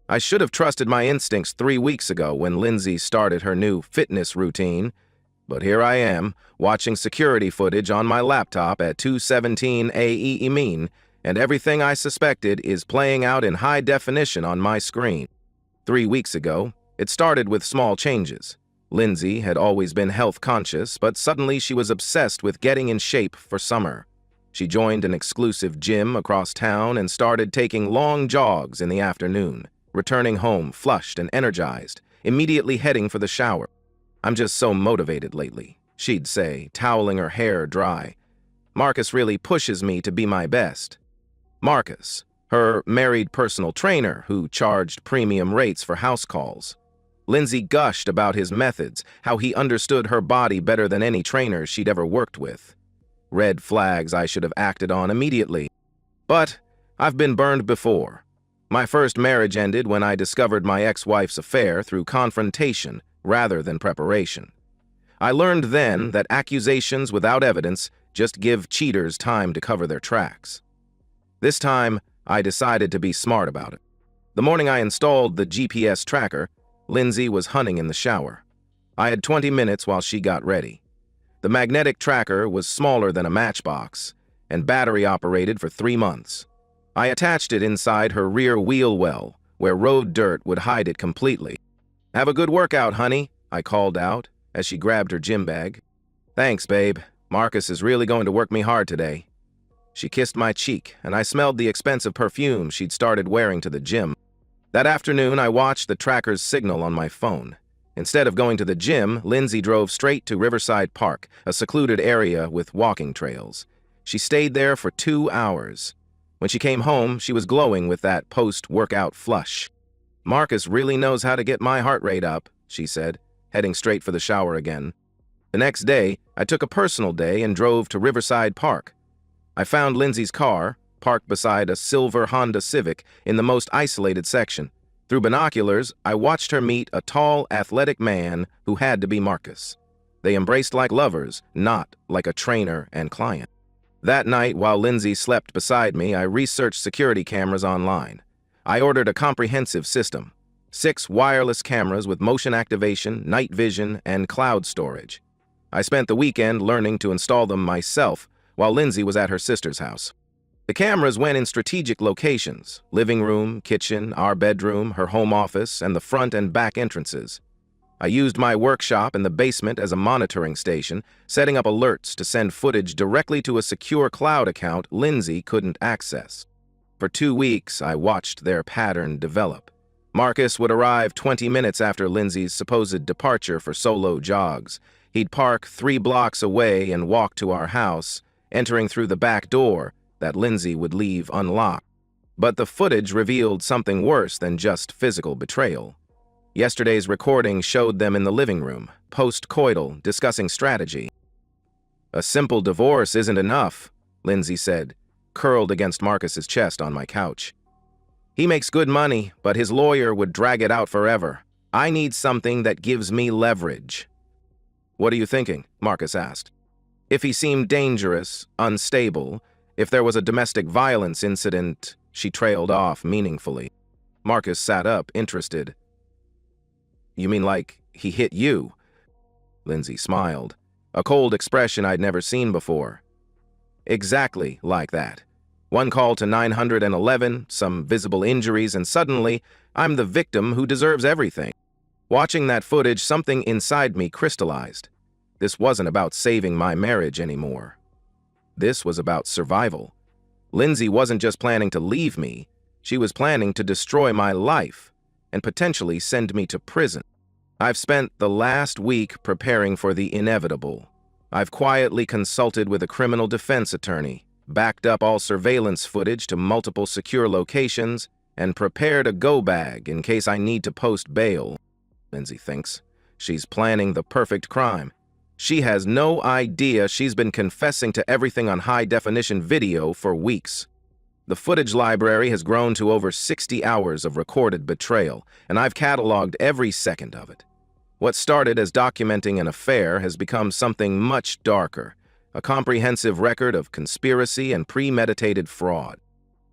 I should have trusted my instincts 3 weeks ago when Lindsay started her new fitness routine, but here I am, watching security footage on my laptop at 2:17 a.m., and everything I suspected is playing out in high definition on my screen. 3 weeks ago, it started with small changes. Lindsay had always been health conscious, but suddenly she was obsessed with getting in shape for summer. She joined an exclusive gym across town and started taking long jogs in the afternoon, returning home flushed and energized, immediately heading for the shower. "I'm just so motivated lately," she'd say, toweling her hair dry. "Marcus really pushes me to be my best." Marcus, her married personal trainer who charged premium rates for house calls. Lindsay gushed about his methods, how he understood her body better than any trainer she'd ever worked with. Red flags I should have acted on immediately. But I've been burned before. My first marriage ended when I discovered my ex-wife's affair through confrontation rather than preparation. I learned then that accusations without evidence just give cheaters time to cover their tracks. This time, I decided to be smart about it. The morning I installed the GPS tracker, Lindsay was hunting in the shower. I had 20 minutes while she got ready. The magnetic tracker was smaller than a matchbox and battery operated for 3 months. I attached it inside her rear wheel well, where road dirt would hide it completely. "Have a good workout, honey," I called out as she grabbed her gym bag. "Thanks, babe. Marcus is really going to work me hard today." She kissed my cheek, and I smelled the expensive perfume she'd started wearing to the gym. That afternoon, I watched the tracker's signal on my phone. Instead of going to the gym, Lindsay drove straight to Riverside Park, a secluded area with walking trails. She stayed there for 2 hours. When she came home, she was glowing with that post-workout flush. "Marcus really knows how to get my heart rate up," she said, heading straight for the shower again. The next day, I took a personal day and drove to Riverside Park. I found Lindsay's car, parked beside a silver Honda Civic in the most isolated section. Through binoculars, I watched her meet a tall, athletic man who had to be Marcus. They embraced like lovers, not like a trainer and client. That night, while Lindsay slept beside me, I researched security cameras online. I ordered a comprehensive system, 6 wireless cameras with motion activation, night vision, and cloud storage. I spent the weekend learning to install them myself while Lindsay was at her sister's house. The cameras went in strategic locations: living room, kitchen, our bedroom, her home office, and the front and back entrances. I used my workshop in the basement as a monitoring station, setting up alerts to send footage directly to a secure cloud account Lindsay couldn't access. For 2 weeks, I watched their pattern develop. Marcus would arrive 20 minutes after Lindsay's supposed departure for solo jogs. He'd park 3 blocks away and walk to our house, entering through the back door that Lindsay would leave unlocked. But the footage revealed something worse than just physical betrayal. Yesterday's recording showed them in the living room, post-coital, discussing strategy. "A simple divorce isn't enough," Lindsay said, curled against Marcus's chest on my couch. "He makes good money, but his lawyer would drag it out forever. I need something that gives me leverage." "What are you thinking?" Marcus asked. "If he seemed dangerous, unstable, if there was a domestic violence incident," she trailed off meaningfully. Marcus sat up, interested. "You mean like he hit you?" Lindsay smiled, a cold expression I'd never seen before. "Exactly like that. One call to 911, some visible injuries, and suddenly I'm the victim who deserves everything." Watching that footage, something inside me crystallized. This wasn't about saving my marriage anymore. This was about survival. Lindsay wasn't just planning to leave me, she was planning to destroy my life and potentially send me to prison. I've spent the last week preparing for the inevitable. I've quietly consulted with a criminal defense attorney, backed up all surveillance footage to multiple secure locations, and prepared a go bag in case I need to post bail. Lindsay thinks she's planning the perfect crime. She has no idea she's been confessing to everything on high-definition video for weeks. The footage library has grown to over 60 hours of recorded betrayal, and I've cataloged every second of it. What started as documenting an affair has become something much darker, a comprehensive record of conspiracy and premeditated fraud.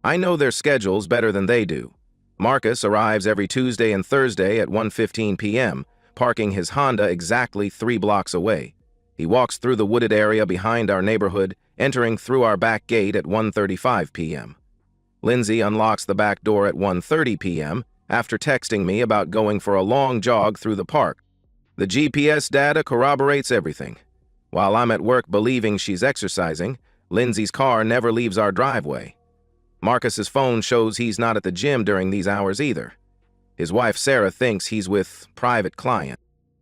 I know their schedules better than they do. Marcus arrives every Tuesday and Thursday at 1:15 p.m., parking his Honda exactly 3 blocks away. He walks through the wooded area behind our neighborhood, entering through our back gate at 1:35 p.m. Lindsay unlocks the back door at 1:30 p.m. after texting me about going for a long jog through the park. The GPS data corroborates everything. While I'm at work believing she's exercising, Lindsay's car never leaves our driveway. Marcus's phone shows he's not at the gym during these hours either. His wife Sarah thinks he's with private client.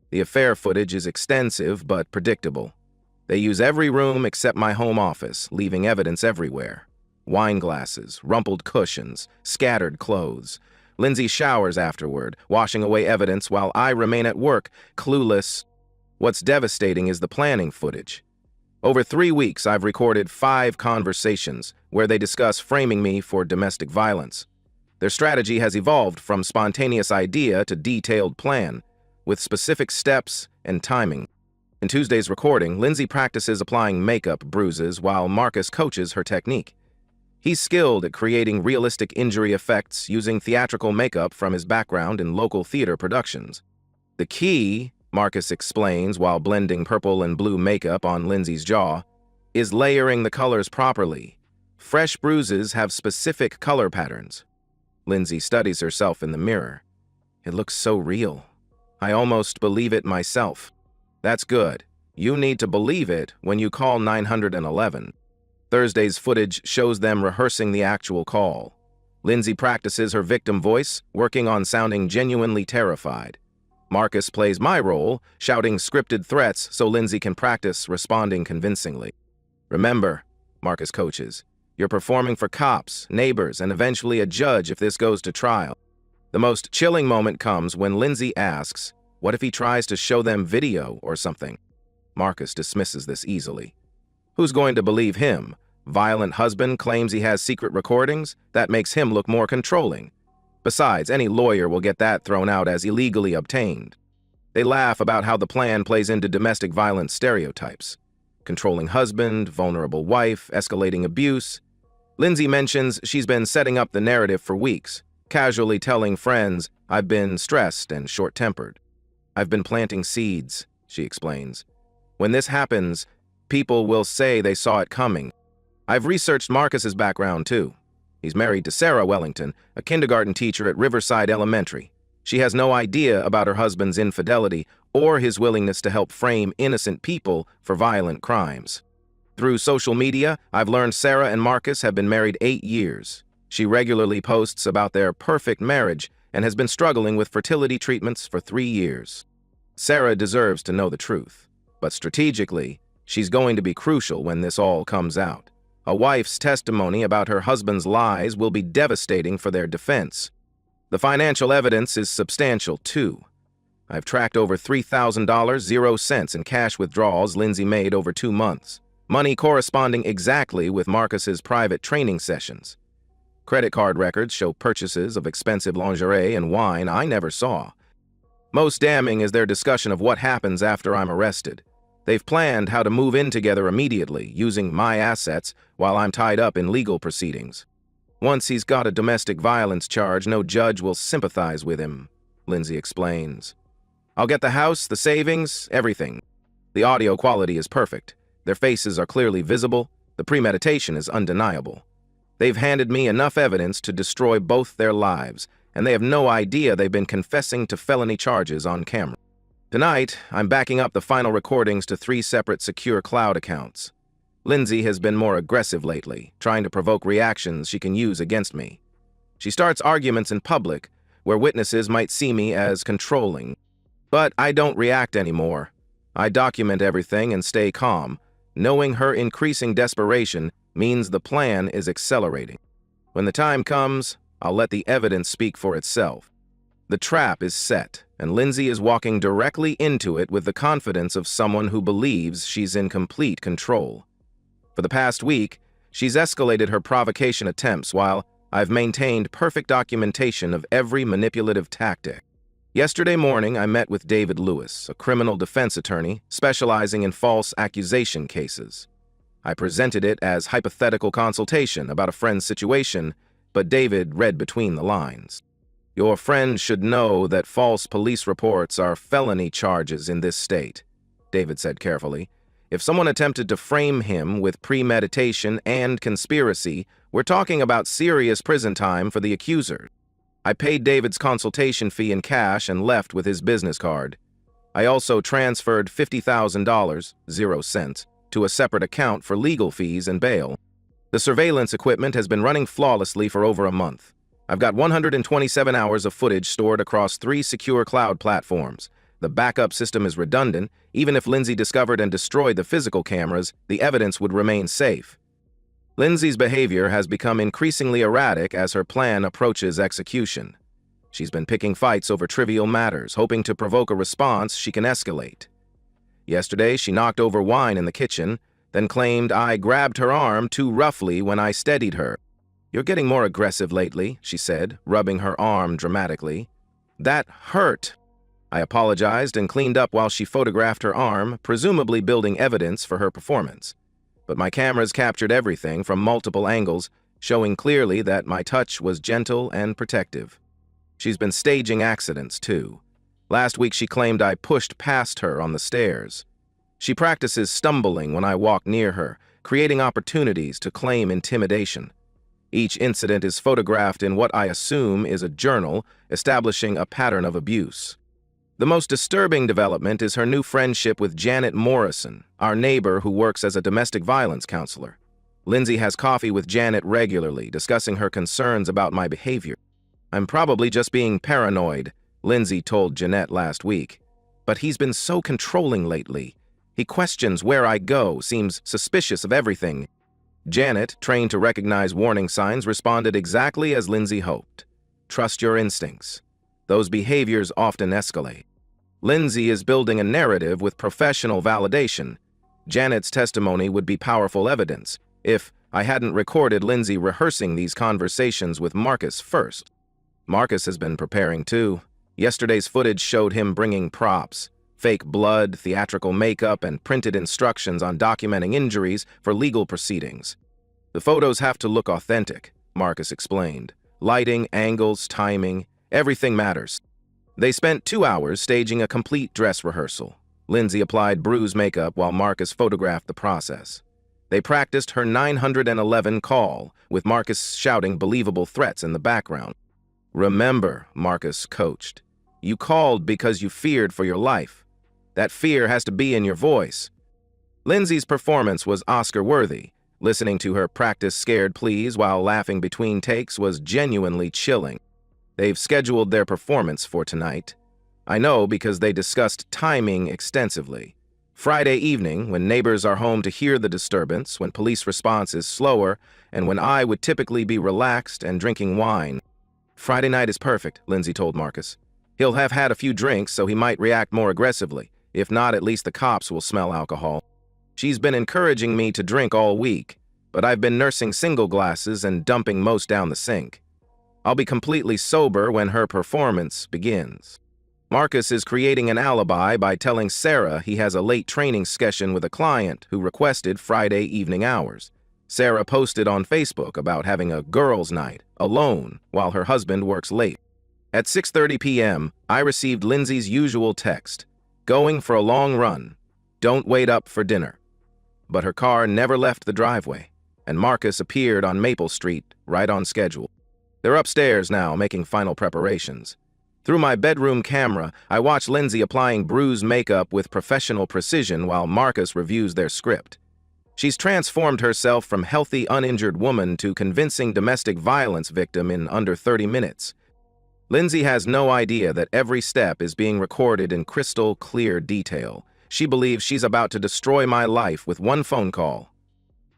The affair footage is extensive but predictable. They use every room except my home office, leaving evidence everywhere. Wine glasses, rumpled cushions, scattered clothes. Lindsay showers afterward, washing away evidence while I remain at work, clueless. What's devastating is the planning footage. Over 3 weeks, I've recorded 5 conversations where they discuss framing me for domestic violence. Their strategy has evolved from spontaneous idea to detailed plan, with specific steps and timing. In Tuesday's recording, Lindsay practices applying makeup bruises while Marcus coaches her technique. He's skilled at creating realistic injury effects using theatrical makeup from his background in local theater productions. The key, Marcus explains while blending purple and blue makeup on Lindsay's jaw, is layering the colors properly. Fresh bruises have specific color patterns. Lindsay studies herself in the mirror. It looks so real. I almost believe it myself. That's good. You need to believe it when you call 911. Thursday's footage shows them rehearsing the actual call. Lindsay practices her victim voice, working on sounding genuinely terrified. Marcus plays my role, shouting scripted threats so Lindsay can practice responding convincingly. Remember, Marcus coaches, you're performing for cops, neighbors, and eventually a judge if this goes to trial. The most chilling moment comes when Lindsay asks, what if he tries to show them video or something? Marcus dismisses this easily. Who's going to believe him? Violent husband claims he has secret recordings? That makes him look more controlling. Besides, any lawyer will get that thrown out as illegally obtained. They laugh about how the plan plays into domestic violence stereotypes. Controlling husband, vulnerable wife, escalating abuse. Lindsay mentions she's been setting up the narrative for weeks, casually telling friends, I've been stressed and short-tempered. I've been planting seeds, she explains. When this happens, people will say they saw it coming. I've researched Marcus's background too. He's married to Sarah Wellington, a kindergarten teacher at Riverside Elementary. She has no idea about her husband's infidelity or his willingness to help frame innocent people for violent crimes. Through social media, I've learned Sarah and Marcus have been married 8 years. She regularly posts about their perfect marriage and has been struggling with fertility treatments for 3 years. Sarah deserves to know the truth, but strategically, she's going to be crucial when this all comes out. A wife's testimony about her husband's lies will be devastating for their defense. The financial evidence is substantial, too. I've tracked over $3,000, 0 cents in cash withdrawals Lindsay made over 2 months, money corresponding exactly with Marcus's private training sessions. Credit card records show purchases of expensive lingerie and wine I never saw. Most damning is their discussion of what happens after I'm arrested. They've planned how to move in together immediately, using my assets while I'm tied up in legal proceedings. Once he's got a domestic violence charge, no judge will sympathize with him, Lindsay explains. I'll get the house, the savings, everything. The audio quality is perfect. Their faces are clearly visible. The premeditation is undeniable. They've handed me enough evidence to destroy both their lives, and they have no idea they've been confessing to felony charges on camera. Tonight, I'm backing up the final recordings to 3 separate secure cloud accounts. Lindsay has been more aggressive lately, trying to provoke reactions she can use against me. She starts arguments in public, where witnesses might see me as controlling. But I don't react anymore. I document everything and stay calm, knowing her increasing desperation means the plan is accelerating. When the time comes, I'll let the evidence speak for itself. The trap is set, and Lindsay is walking directly into it with the confidence of someone who believes she's in complete control. For the past week, she's escalated her provocation attempts while I've maintained perfect documentation of every manipulative tactic. Yesterday morning, I met with David Lewis, a criminal defense attorney specializing in false accusation cases. I presented it as hypothetical consultation about a friend's situation, but David read between the lines. Your friend should know that false police reports are felony charges in this state, David said carefully. If someone attempted to frame him with premeditation and conspiracy, we're talking about serious prison time for the accuser. I paid David's consultation fee in cash and left with his business card. I also transferred $50,000, 0 cents, to a separate account for legal fees and bail. The surveillance equipment has been running flawlessly for over a month. I've got 127 hours of footage stored across 3 secure cloud platforms. The backup system is redundant. Even if Lindsay discovered and destroyed the physical cameras, the evidence would remain safe. Lindsay's behavior has become increasingly erratic as her plan approaches execution. She's been picking fights over trivial matters, hoping to provoke a response she can escalate. Yesterday, she knocked over wine in the kitchen, then claimed I grabbed her arm too roughly when I steadied her. "You're getting more aggressive lately," she said, rubbing her arm dramatically. "That hurt." I apologized and cleaned up while she photographed her arm, presumably building evidence for her performance. But my cameras captured everything from multiple angles, showing clearly that my touch was gentle and protective. She's been staging accidents, too. Last week she claimed I pushed past her on the stairs. She practices stumbling when I walk near her, creating opportunities to claim intimidation. Each incident is photographed in what I assume is a journal, establishing a pattern of abuse. The most disturbing development is her new friendship with Janet Morrison, our neighbor who works as a domestic violence counselor. Lindsay has coffee with Janet regularly, discussing her concerns about my behavior. "I'm probably just being paranoid," Lindsay told Jeanette last week. "But he's been so controlling lately. He questions where I go, seems suspicious of everything." Janet, trained to recognize warning signs, responded exactly as Lindsay hoped. "Trust your instincts. Those behaviors often escalate." Lindsay is building a narrative with professional validation. Janet's testimony would be powerful evidence if I hadn't recorded Lindsay rehearsing these conversations with Marcus first. Marcus has been preparing too. Yesterday's footage showed him bringing props, fake blood, theatrical makeup, and printed instructions on documenting injuries for legal proceedings. "The photos have to look authentic," Marcus explained. "Lighting, angles, timing, everything matters." They spent 2 hours staging a complete dress rehearsal. Lindsay applied bruise makeup while Marcus photographed the process. They practiced her 911 call, with Marcus shouting believable threats in the background. "Remember," Marcus coached, "you called because you feared for your life. That fear has to be in your voice." Lindsay's performance was Oscar-worthy. Listening to her practice scared pleas while laughing between takes was genuinely chilling. They've scheduled their performance for tonight. I know because they discussed timing extensively. Friday evening, when neighbors are home to hear the disturbance, when police response is slower, and when I would typically be relaxed and drinking wine. "Friday night is perfect," Lindsay told Marcus. "He'll have had a few drinks, so he might react more aggressively. If not, at least the cops will smell alcohol." She's been encouraging me to drink all week, but I've been nursing single glasses and dumping most down the sink. I'll be completely sober when her performance begins. Marcus is creating an alibi by telling Sarah he has a late training session with a client who requested Friday evening hours. Sarah posted on Facebook about having a girls' night, alone, while her husband works late. At 6:30 p.m., I received Lindsay's usual text, "Going for a long run. Don't wait up for dinner." But her car never left the driveway, and Marcus appeared on Maple Street, right on schedule. They're upstairs now, making final preparations. Through my bedroom camera, I watch Lindsay applying bruise makeup with professional precision while Marcus reviews their script. She's transformed herself from healthy, uninjured woman to convincing domestic violence victim in under 30 minutes. Lindsay has no idea that every step is being recorded in crystal clear detail. She believes she's about to destroy my life with one phone call.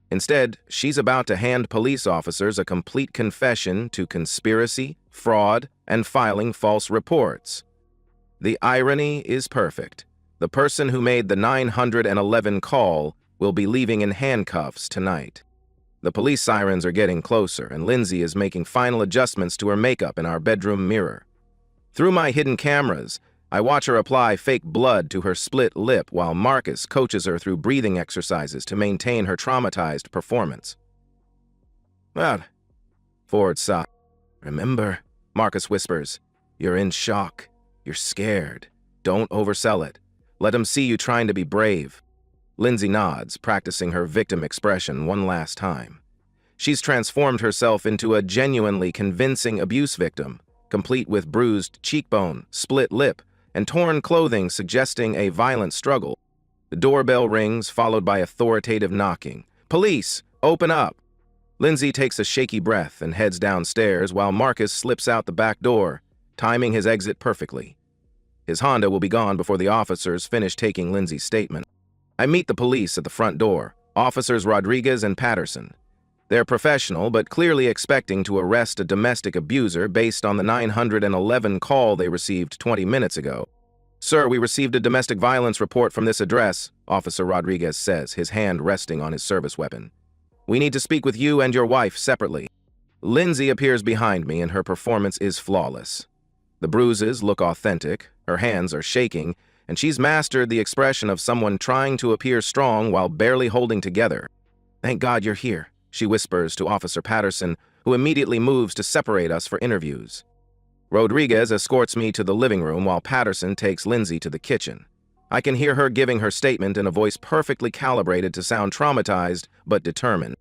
Instead, she's about to hand police officers a complete confession to conspiracy, fraud, and filing false reports. The irony is perfect. The person who made the 911 call will be leaving in handcuffs tonight. The police sirens are getting closer, and Lindsay is making final adjustments to her makeup in our bedroom mirror. Through my hidden cameras, I watch her apply fake blood to her split lip while Marcus coaches her through breathing exercises to maintain her traumatized performance. "Well," Ford sighed. "Remember," Marcus whispers, You're in shock. You're scared. Don't oversell it. Let him see you trying to be brave. Lindsay nods, practicing her victim expression one last time. She's transformed herself into a genuinely convincing abuse victim, complete with bruised cheekbone, split lip, and torn clothing suggesting a violent struggle. The doorbell rings, followed by authoritative knocking. "Police! Open up!" Lindsay takes a shaky breath and heads downstairs while Marcus slips out the back door, timing his exit perfectly. His Honda will be gone before the officers finish taking Lindsay's statement. I meet the police at the front door, Officers Rodriguez and Patterson. They're professional, but clearly expecting to arrest a domestic abuser based on the 911 call they received 20 minutes ago. "Sir, we received a domestic violence report from this address," Officer Rodriguez says, his hand resting on his service weapon. "We need to speak with you and your wife separately." Lindsay appears behind me and her performance is flawless. The bruises look authentic, her hands are shaking, and she's mastered the expression of someone trying to appear strong while barely holding together. "Thank God you're here," she whispers to Officer Patterson, who immediately moves to separate us for interviews. Rodriguez escorts me to the living room while Patterson takes Lindsay to the kitchen. I can hear her giving her statement in a voice perfectly calibrated to sound traumatized but determined.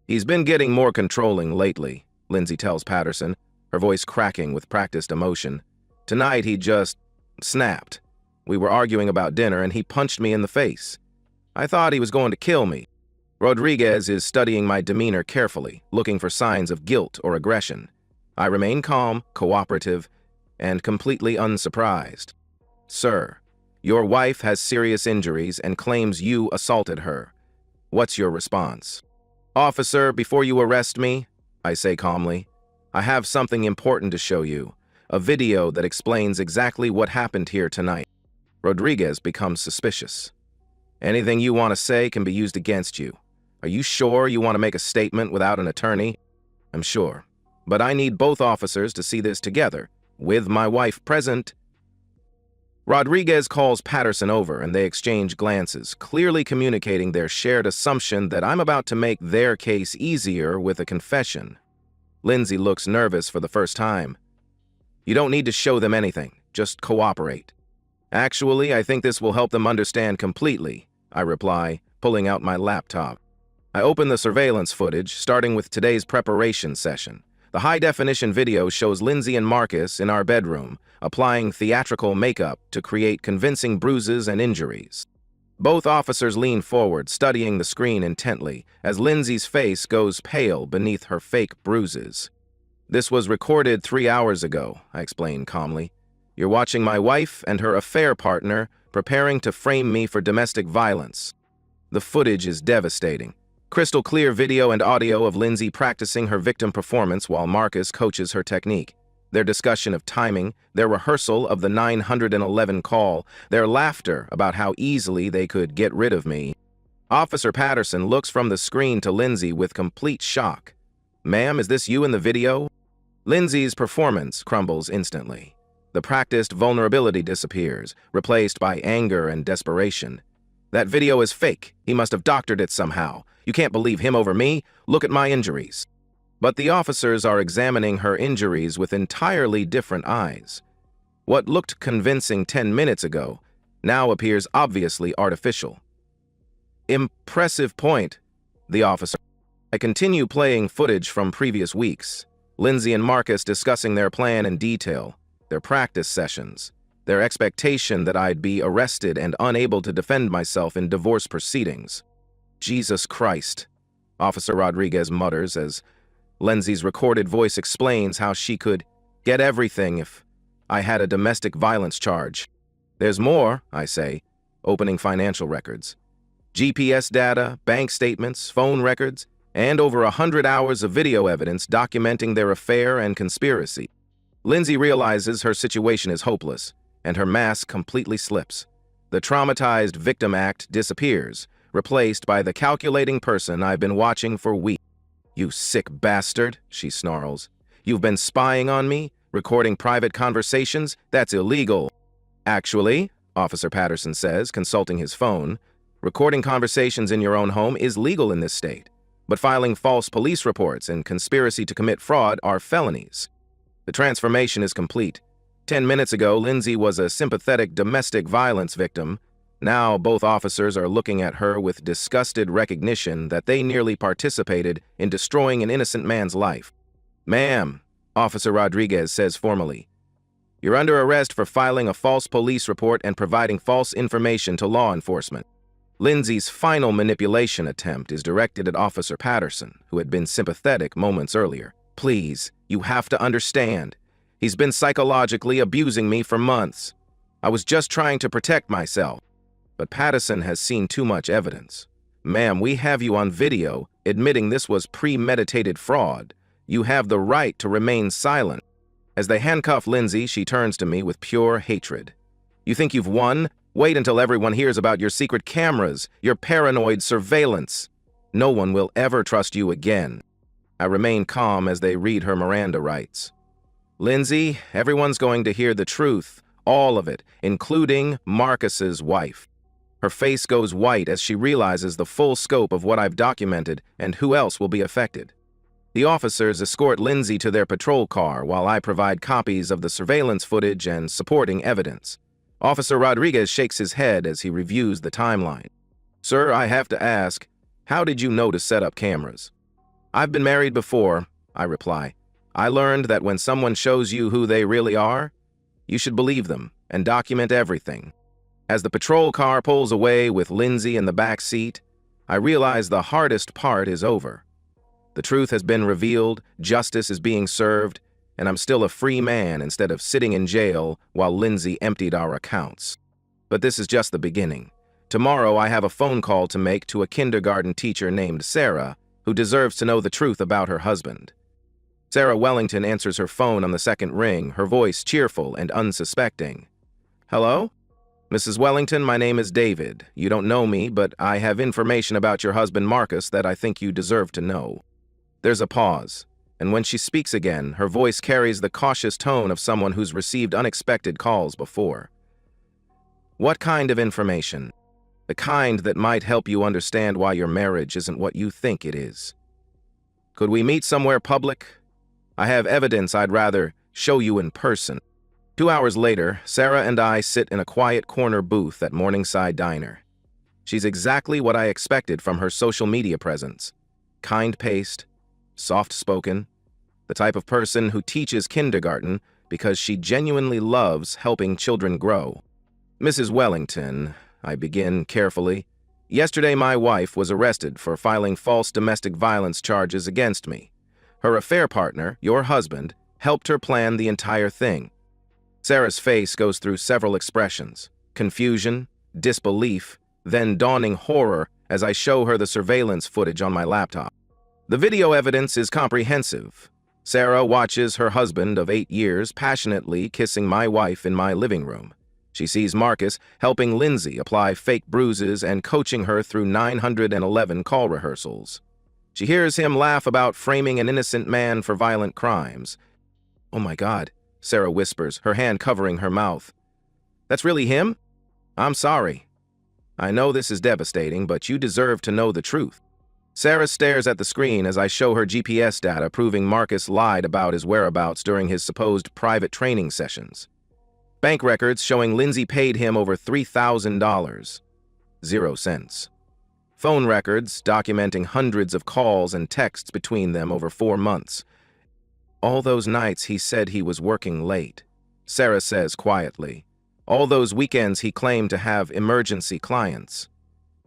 "He's been getting more controlling lately," Lindsay tells Patterson, her voice cracking with practiced emotion. "Tonight he just snapped. We were arguing about dinner and he punched me in the face. I thought he was going to kill me." Rodriguez is studying my demeanor carefully, looking for signs of guilt or aggression. I remain calm, cooperative, and completely unsurprised. "Sir, your wife has serious injuries and claims you assaulted her. What's your response?" "Officer, before you arrest me," I say calmly, "I have something important to show you, a video that explains exactly what happened here tonight." Rodriguez becomes suspicious. "Anything you want to say can be used against you. Are you sure you want to make a statement without an attorney?" "I'm sure, but I need both officers to see this together, with my wife present." Rodriguez calls Patterson over and they exchange glances, clearly communicating their shared assumption that I'm about to make their case easier with a confession. Lindsay looks nervous for the first time. "You don't need to show them anything, just cooperate." "Actually, I think this will help them understand completely," I reply, pulling out my laptop. I open the surveillance footage, starting with today's preparation session. The high-definition video shows Lindsay and Marcus in our bedroom, applying theatrical makeup to create convincing bruises and injuries. Both officers lean forward, studying the screen intently, as Lindsay's face goes pale beneath her fake bruises. "This was recorded 3 hours ago," I explain calmly. "You're watching my wife and her affair partner preparing to frame me for domestic violence." The footage is devastating. Crystal clear video and audio of Lindsay practicing her victim performance while Marcus coaches her technique. Their discussion of timing, their rehearsal of the 911 call, their laughter about how easily they could get rid of me. Officer Patterson looks from the screen to Lindsay with complete shock. "Ma'am, is this you in the video?" Lindsay's performance crumbles instantly. The practiced vulnerability disappears, replaced by anger and desperation. "That video is fake. He must have doctored it somehow. You can't believe him over me. Look at my injuries." But the officers are examining her injuries with entirely different eyes. What looked convincing 10 minutes ago now appears obviously artificial. "Impressive point," the officer. I continue playing footage from previous weeks. Lindsay and Marcus discussing their plan in detail, their practice sessions, their expectation that I'd be arrested and unable to defend myself in divorce proceedings. "Jesus Christ," Officer Rodriguez mutters as Lindsay's recorded voice explains how she could get everything if I had a domestic violence charge. "There's more," I say, opening financial records. GPS data, bank statements, phone records, and over 100 hours of video evidence documenting their affair and conspiracy. Lindsay realizes her situation is hopeless, and her mask completely slips. The traumatized victim act disappears, replaced by the calculating person I've been watching for weeks. "You sick bastard," she snarls. "You've been spying on me, recording private conversations? That's illegal." "Actually," Officer Patterson says, consulting his phone, "recording conversations in your own home is legal in this state, but filing false police reports and conspiracy to commit fraud are felonies." The transformation is complete. 10 minutes ago, Lindsay was a sympathetic domestic violence victim. Now, both officers are looking at her with disgusted recognition that they nearly participated in destroying an innocent man's life. "Ma'am," Officer Rodriguez says formally, "you're under arrest for filing a false police report and providing false information to law enforcement." Lindsay's final manipulation attempt is directed at Officer Patterson, who had been sympathetic moments earlier. "Please, you have to understand. He's been psychologically abusing me for months. I was just trying to protect myself." But Patterson has seen too much evidence. "Ma'am, we have you on video admitting this was premeditated fraud. You have the right to remain silent." As they handcuff Lindsay, she turns to me with pure hatred. "You think you've won? Wait until everyone hears about your secret cameras, your paranoid surveillance. No one will ever trust you again." I remain calm as they read her Miranda rights. "Lindsay, everyone's going to hear the truth, all of it, including Marcus's wife." Her face goes white as she realizes the full scope of what I've documented and who else will be affected. The officers escort Lindsay to their patrol car while I provide copies of the surveillance footage and supporting evidence. Officer Rodriguez shakes his head as he reviews the timeline. "Sir, I have to ask, how did you know to set up cameras?" "I've been married before," I reply. "I learned that when someone shows you who they really are, you should believe them and document everything." As the patrol car pulls away with Lindsay in the back seat, I realize the hardest part is over. The truth has been revealed, justice is being served, and I'm still a free man instead of sitting in jail while Lindsay emptied our accounts. But this is just the beginning. Tomorrow I have a phone call to make to a kindergarten teacher named Sarah, who deserves to know the truth about her husband. Sarah Wellington answers her phone on the second ring, her voice cheerful and unsuspecting. "Hello? Mrs. Wellington, my name is David. You don't know me, but I have information about your husband Marcus that I think you deserve to know." There's a pause, and when she speaks again, her voice carries the cautious tone of someone who's received unexpected calls before. "What kind of information?" "The kind that might help you understand why your marriage isn't what you think it is." "Could we meet somewhere public? I have evidence I'd rather show you in person." 2 hours later, Sarah and I sit in a quiet corner booth at Morningside Diner. She's exactly what I expected from her social media presence. Kind-paced, soft-spoken, the type of person who teaches kindergarten because she genuinely loves helping children grow. "Mrs. Wellington," I begin carefully, "yesterday my wife was arrested for filing false domestic violence charges against me. Her affair partner, your husband, helped her plan the entire thing." Sarah's face goes through several expressions: confusion, disbelief, then dawning horror as I show her the surveillance footage on my laptop. The video evidence is comprehensive. Sarah watches her husband of 8 years passionately kissing my wife in my living room. She sees Marcus helping Lindsay apply fake bruises and coaching her through 911 call rehearsals. She hears him laugh about framing an innocent man for violent crimes. "Oh my God," Sarah whispers, her hand covering her mouth. "That's really him? I'm sorry. I know this is devastating, but you deserve to know the truth." Sarah stares at the screen as I show her GPS data proving Marcus lied about his whereabouts during his supposed private training sessions. Bank records showing Lindsay paid him over $3,000. 0 cents. Phone records documenting hundreds of calls and texts between them over 4 months. "All those nights he said he was working late," Sarah says quietly. "All those weekends he claimed to have emergency clients.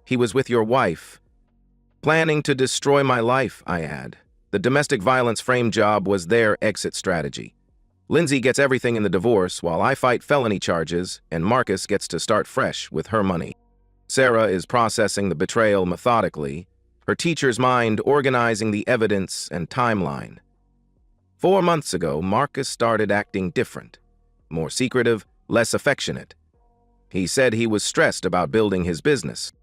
He was with your wife. Planning to destroy my life," I add. The domestic violence frame job was their exit strategy. Lindsay gets everything in the divorce while I fight felony charges, and Marcus gets to start fresh with her money. Sarah is processing the betrayal methodically, her teacher's mind organizing the evidence and timeline. 4 months ago, Marcus started acting different, more secretive, less affectionate. He said he was stressed about building his business.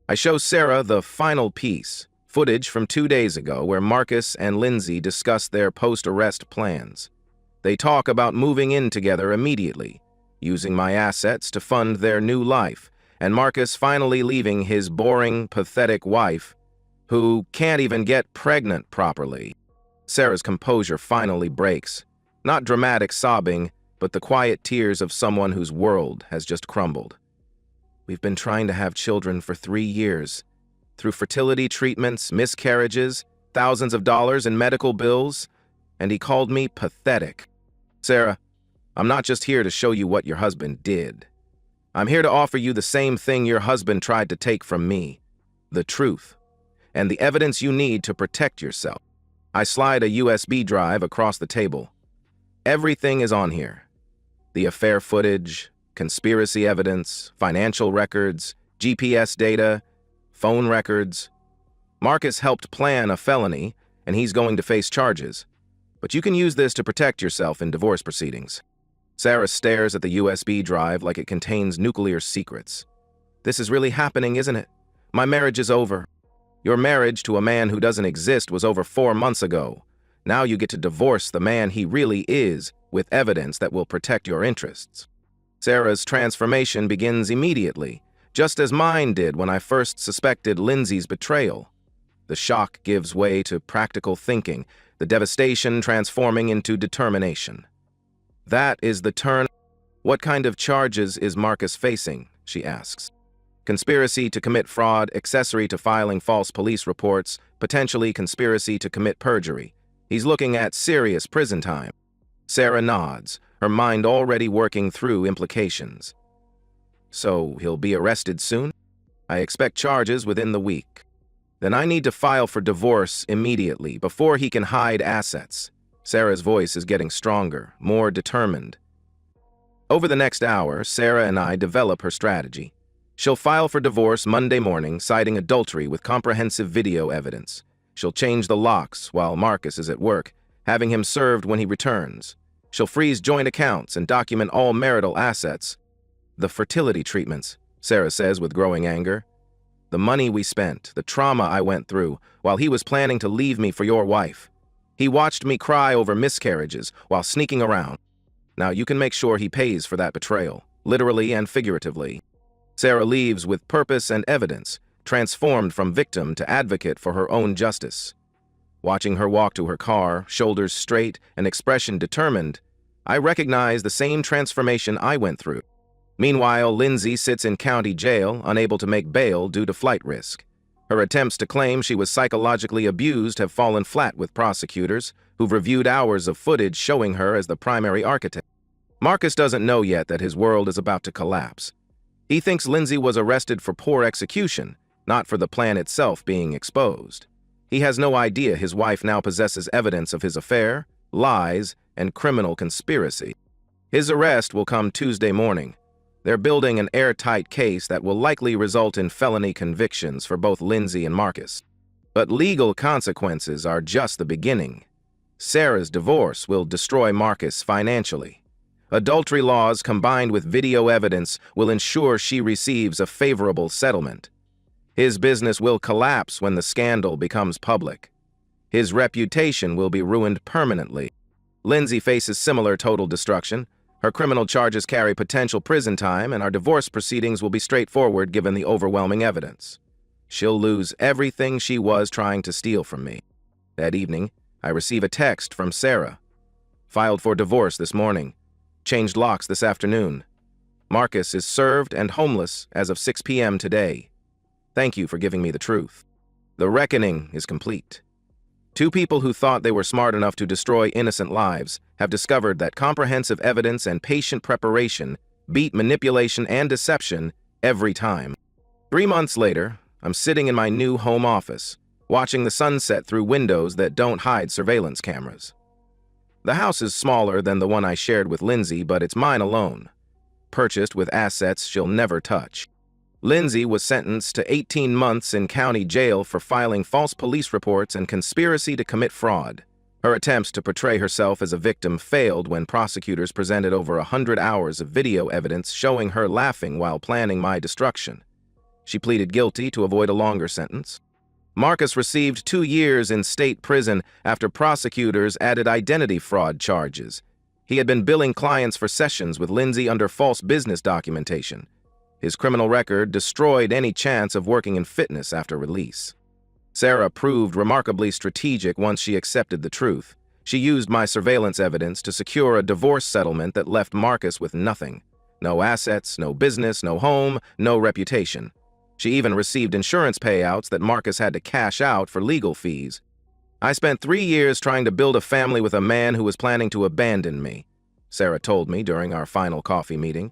I show Sarah the final piece, footage from 2 days ago where Marcus and Lindsay discuss their post-arrest plans. They talk about moving in together immediately, using my assets to fund their new life, and Marcus finally leaving his boring, pathetic wife, who can't even get pregnant properly. Sarah's composure finally breaks. Not dramatic sobbing, but the quiet tears of someone whose world has just crumbled. We've been trying to have children for 3 years. Through fertility treatments, miscarriages, thousands of dollars in medical bills, and he called me pathetic. Sarah, I'm not just here to show you what your husband did. I'm here to offer you the same thing your husband tried to take from me, the truth, and the evidence you need to protect yourself. I slide a USB drive across the table. Everything is on here. The affair footage, conspiracy evidence, financial records, GPS data, phone records. Marcus helped plan a felony, and he's going to face charges. But you can use this to protect yourself in divorce proceedings. Sarah stares at the USB drive like it contains nuclear secrets. This is really happening, isn't it? My marriage is over. Your marriage to a man who doesn't exist was over 4 months ago. Now you get to divorce the man he really is with evidence that will protect your interests. Sarah's transformation begins immediately, just as mine did when I first suspected Lindsay's betrayal. The shock gives way to practical thinking, the devastation transforming into determination. That is the turn. What kind of charges is Marcus facing? She asks. Conspiracy to commit fraud, accessory to filing false police reports, potentially conspiracy to commit perjury. He's looking at serious prison time. Sarah nods, her mind already working through implications. So he'll be arrested soon? I expect charges within the week. Then I need to file for divorce immediately, before he can hide assets. Sarah's voice is getting stronger, more determined. Over the next hour, Sarah and I develop her strategy. She'll file for divorce Monday morning, citing adultery with comprehensive video evidence. She'll change the locks while Marcus is at work, having him served when he returns. She'll freeze joint accounts and document all marital assets. The fertility treatments, Sarah says with growing anger. The money we spent, the trauma I went through, while he was planning to leave me for your wife. He watched me cry over miscarriages while sneaking around. Now you can make sure he pays for that betrayal, literally and figuratively. Sarah leaves with purpose and evidence, transformed from victim to advocate for her own justice. Watching her walk to her car, shoulders straight and expression determined, I recognize the same transformation I went through. Meanwhile, Lindsay sits in county jail, unable to make bail due to flight risk. Her attempts to claim she was psychologically abused have fallen flat with prosecutors, who've reviewed hours of footage showing her as the primary architect. Marcus doesn't know yet that his world is about to collapse. He thinks Lindsay was arrested for poor execution, not for the plan itself being exposed. He has no idea his wife now possesses evidence of his affair, lies, and criminal conspiracy. His arrest will come Tuesday morning. They're building an airtight case that will likely result in felony convictions for both Lindsay and Marcus. But legal consequences are just the beginning. Sarah's divorce will destroy Marcus financially. Adultery laws combined with video evidence will ensure she receives a favorable settlement. His business will collapse when the scandal becomes public. His reputation will be ruined permanently. Lindsay faces similar total destruction. Her criminal charges carry potential prison time, and our divorce proceedings will be straightforward given the overwhelming evidence. She'll lose everything she was trying to steal from me. That evening, I receive a text from Sarah. Filed for divorce this morning. Changed locks this afternoon. Marcus is served and homeless as of 6 p.m. today. Thank you for giving me the truth. The reckoning is complete. 2 people who thought they were smart enough to destroy innocent lives have discovered that comprehensive evidence and patient preparation beat manipulation and deception every time. 3 months later, I'm sitting in my new home office, watching the sunset through windows that don't hide surveillance cameras. The house is smaller than the one I shared with Lindsay, but it's mine alone, purchased with assets she'll never touch. Lindsay was sentenced to 18 months in county jail for filing false police reports and conspiracy to commit fraud. Her attempts to portray herself as a victim failed when prosecutors presented over 100 hours of video evidence showing her laughing while planning my destruction. She pleaded guilty to avoid a longer sentence. Marcus received 2 years in state prison after prosecutors added identity fraud charges. He had been billing clients for sessions with Lindsay under false business documentation. His criminal record destroyed any chance of working in fitness after release. Sarah proved remarkably strategic once she accepted the truth. She used my surveillance evidence to secure a divorce settlement that left Marcus with nothing. No assets, no business, no home, no reputation. She even received insurance payouts that Marcus had to cash out for legal fees. I spent 3 years trying to build a family with a man who was planning to abandon me, Sarah told me during our final coffee meeting.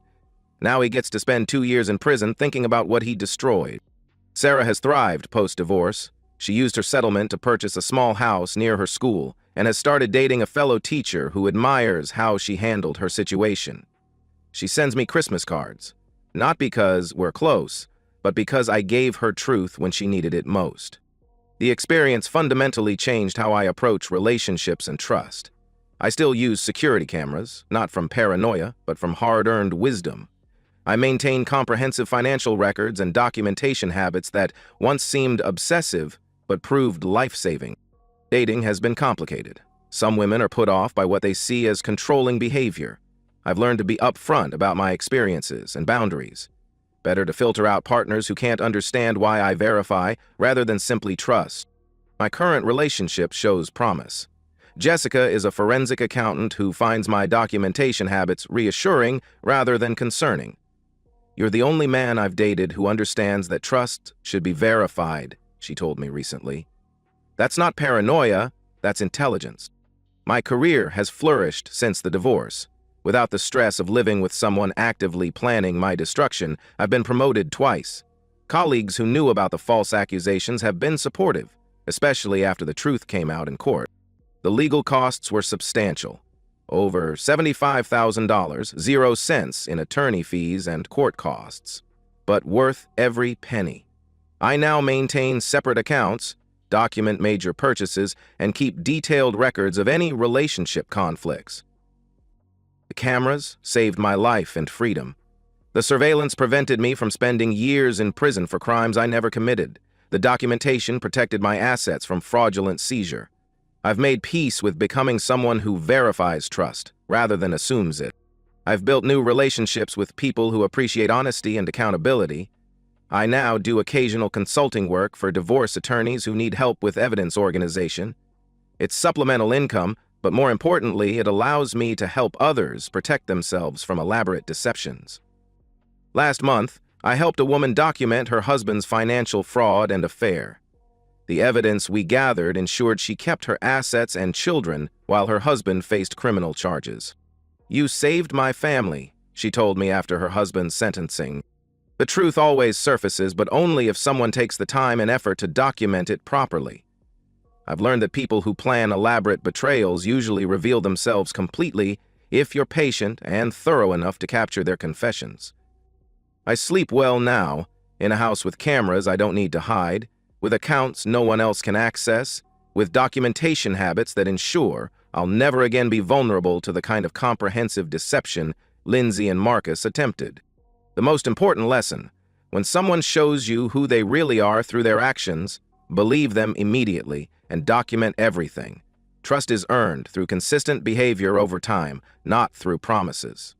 Now he gets to spend 2 years in prison thinking about what he destroyed. Sarah has thrived post-divorce. She used her settlement to purchase a small house near her school and has started dating a fellow teacher who admires how she handled her situation. She sends me Christmas cards, not because we're close, but because I gave her truth when she needed it most. The experience fundamentally changed how I approach relationships and trust. I still use security cameras, not from paranoia, but from hard-earned wisdom. I maintain comprehensive financial records and documentation habits that once seemed obsessive, but proved life-saving. Dating has been complicated. Some women are put off by what they see as controlling behavior. I've learned to be upfront about my experiences and boundaries. Better to filter out partners who can't understand why I verify rather than simply trust. My current relationship shows promise. Jessica is a forensic accountant who finds my documentation habits reassuring rather than concerning. You're the only man I've dated who understands that trust should be verified, she told me recently. That's not paranoia, that's intelligence. My career has flourished since the divorce. Without the stress of living with someone actively planning my destruction, I've been promoted twice. Colleagues who knew about the false accusations have been supportive, especially after the truth came out in court. The legal costs were substantial. Over $75,000, 0 cents in attorney fees and court costs, but worth every penny. I now maintain separate accounts, document major purchases, and keep detailed records of any relationship conflicts. The cameras saved my life and freedom. The surveillance prevented me from spending years in prison for crimes I never committed. The documentation protected my assets from fraudulent seizure. I've made peace with becoming someone who verifies trust rather than assumes it. I've built new relationships with people who appreciate honesty and accountability. I now do occasional consulting work for divorce attorneys who need help with evidence organization. It's supplemental income, but more importantly, it allows me to help others protect themselves from elaborate deceptions. Last month, I helped a woman document her husband's financial fraud and affair. The evidence we gathered ensured she kept her assets and children while her husband faced criminal charges. "You saved my family," she told me after her husband's sentencing. The truth always surfaces, but only if someone takes the time and effort to document it properly. I've learned that people who plan elaborate betrayals usually reveal themselves completely if you're patient and thorough enough to capture their confessions. I sleep well now, in a house with cameras I don't need to hide, with accounts no one else can access, with documentation habits that ensure I'll never again be vulnerable to the kind of comprehensive deception Lindsay and Marcus attempted. The most important lesson: when someone shows you who they really are through their actions, believe them immediately and document everything. Trust is earned through consistent behavior over time, not through promises.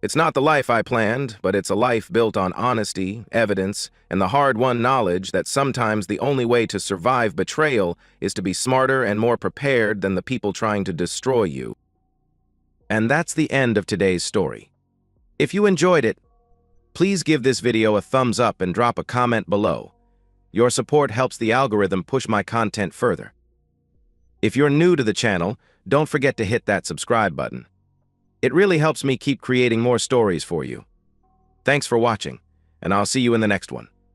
It's not the life I planned, but it's a life built on honesty, evidence, and the hard-won knowledge that sometimes the only way to survive betrayal is to be smarter and more prepared than the people trying to destroy you. And that's the end of today's story. If you enjoyed it, please give this video a thumbs up and drop a comment below. Your support helps the algorithm push my content further. If you're new to the channel, don't forget to hit that subscribe button. It really helps me keep creating more stories for you. Thanks for watching, and I'll see you in the next one.